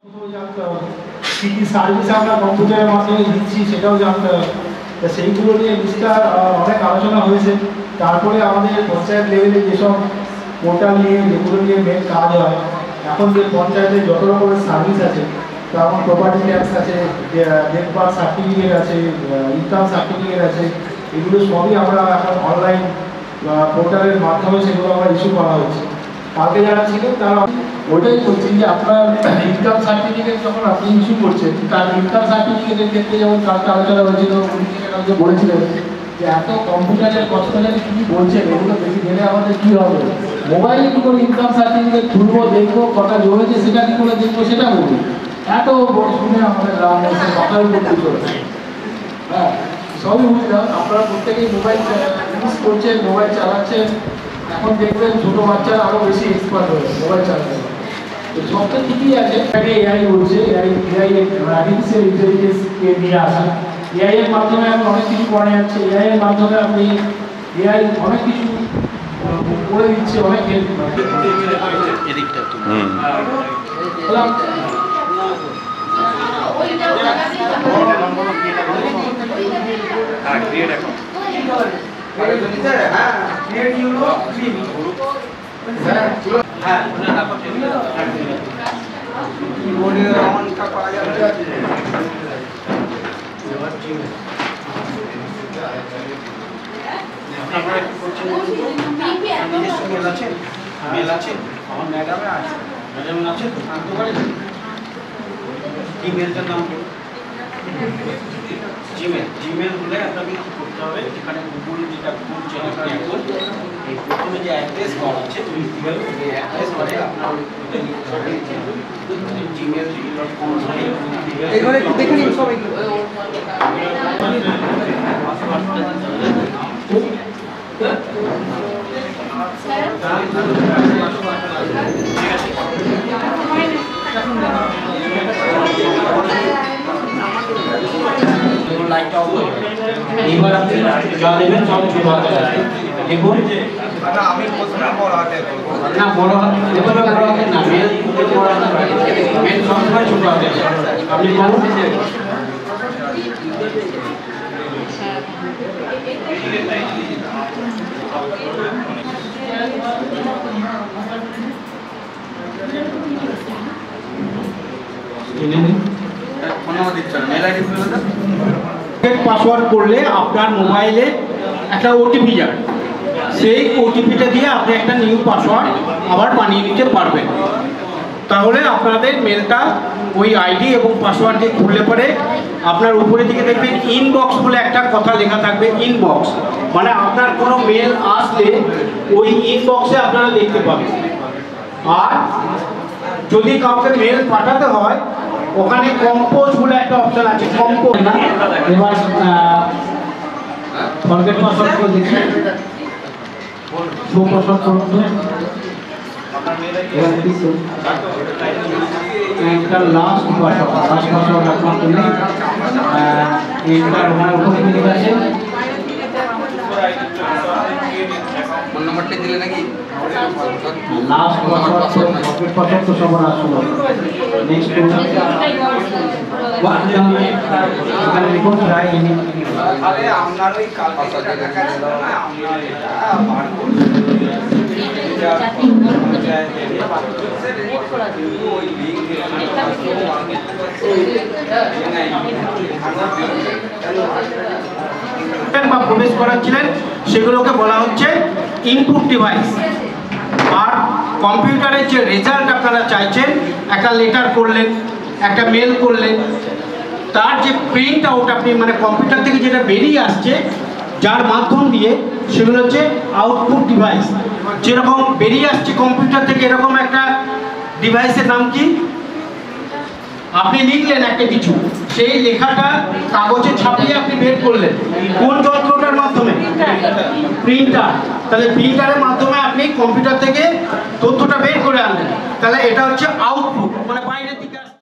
জানতে হবে কী কী সার্ভিস আমরা কম্পিউটারের মাধ্যমে দিচ্ছি সেটাও জানতে হবে। তা সেইগুলো নিয়ে বিস্তার অনেক আলোচনা হয়েছে। তারপরে আমাদের পঞ্চায়েত লেভেলে যেসব পোর্টাল নিয়ে যেগুলো নিয়ে মেন কাজ হয়, এখন যে পঞ্চায়েতের যত রকমের সার্ভিস আছে, যেমন প্রপার্টি ট্যাক্স আছে, ডেথ বার্থ সার্টিফিকেট আছে, ইনকাম সার্টিফিকেট আছে, এগুলো সবই আমরা এখন অনলাইন পোর্টালের মাধ্যমে সেগুলো আমরা ইস্যু করা হচ্ছে। কালকে যারা ছিলেন তারা ওটাই বলছেন যে আপনার ইনকাম সার্টিফিকেট যখন আপনি ইস্যু করছেন, তার ইনকাম সার্টিফিকেটের ক্ষেত্রে যেমন কালকে আলোচনা হয়েছিল, কালকে বলেছিলেন যে এত কম্পিউটারের কষ্টকারী কী বলছেন, এগুলো বেশি গেলে আমাদের কী হবে, মোবাইলে কী করে ইনকাম সার্টিফিকেট তুলবো, দেখবো কটা জমেছে সেটা কী করে দেখবো সেটা বলবো। এত শুনে আমাদের রাম এসে মাথার উপর চলছে। হ্যাঁ, সবই বুঝলাম, আপনারা প্রত্যেকেই মোবাইল ইউজ করছেন, মোবাইল চালাচ্ছেন। এখন দেখবেন ছোটো বাচ্চারা আরও বেশি এক্সপার্ট হয়ে মোবাইল চালাতে। তো সবটা ঠিকই আছে, এআই বলছে, এআই আর্টিফিশিয়াল ইন্টেলিজেন্সকে নিয়ে আসা। এআই এর মাধ্যমে এখন অনেক কিছু করা যাচ্ছে। এআই এর মাধ্যমে আপনি এআই অনেক কিছু করে দিচ্ছে, অনেক হেল্প মেল আছে আমার ম্যাডামে আছে, ম্যাডাম আছে তো আনতে পারি। ইমেলটার নাম জিমেল। জিমেল হলে আপনাকে কী করতে হবে, এখানে গুগল যেটা করছে এই প্রথমে যে অ্যাড্রেস বার আছে ওই অ্যাড্রেস বারে আপনার ওইটা লিখতে হবে gmail.com। এখানে দেখে নিন সবাই লাইটটা অফ করে এবার আপনি যা দেবেন সব ছোট হাতে দেখুন। আমি প্রথমে বড় হাতে না, বড় হাতে এভাবে বড় হাতে না, মেল বড় হাতে, মেল সবসময় ছোট হাতে আপনি করুন। পাসওয়ার্ড করলে আপনার মোবাইলে একটা ওটিপি যাবে, সেই ওটিপিটা দিয়ে আপনি একটা নিউ পাসওয়ার্ড আবার বানিয়ে নিতে পারবেন। তাহলে আপনাদের মেলটা ওই আইডি এবং পাসওয়ার্ড দিয়ে খুললে পরে আপনার উপরের দিকে দেখবেন ইনবক্স বলে একটা কথা লেখা থাকবে। ইনবক্স মানে আপনার কোনো মেল আসলে ওই ইনবক্সে আপনারা দেখতে পাবেন। আর যদি কাউকে মেল পাঠাতে হয় ওখানে কম্পোজ বলে একটা অপশন আছে। কম্পোজ না, এবার ফরগেট পাসওয়ার্ড করে দিচ্ছি, শো পাসওয়ার্ড করুন। এটা লাস্ট পাসওয়ার্ড আপনার জন্য এন্টার ওনার উপরে ক্লিক আছে। ফোন নাম্বারটা দিলে নাকি লাস্ট পাসওয়ার্ড তো সবার আসলো। নেক্সট এখানে লিখুন ট্রাই এনি। আরে আপনার ওই কালকে টাকা ছিল না, আপনার বার করুন বা প্রবেশ করাচ্ছিলেন, সেগুলোকে বলা হচ্ছে ইনপুট ডিভাইস। আর কম্পিউটারের যে রেজাল্ট আপনারা চাইছেন, একটা লেটার করলেন, একটা মেল করলেন, তার যে প্রিন্ট আউট আপনি মানে কম্পিউটার থেকে যেটা বেরিয়ে আসছে যার মাধ্যম দিয়ে, সেগুলো হচ্ছে আউটপুট ডিভাইস। যেরকম বেরিয়ে আসছে কম্পিউটার থেকে এরকম একটা ডিভাইসের নাম কি, আপনি লিখলেন একটা কিছু, সেই লেখাটা কাগজে ছাপিয়ে আপনি বের করলেন কোন যন্ত্রটার মাধ্যমে, প্রিন্টার। তাহলে প্রিন্টারের মাধ্যমে আপনি কম্পিউটার থেকে তথ্যটা বের করে আনলেন, তাহলে এটা হচ্ছে আউটপুট, মানে বাইরের দিকে।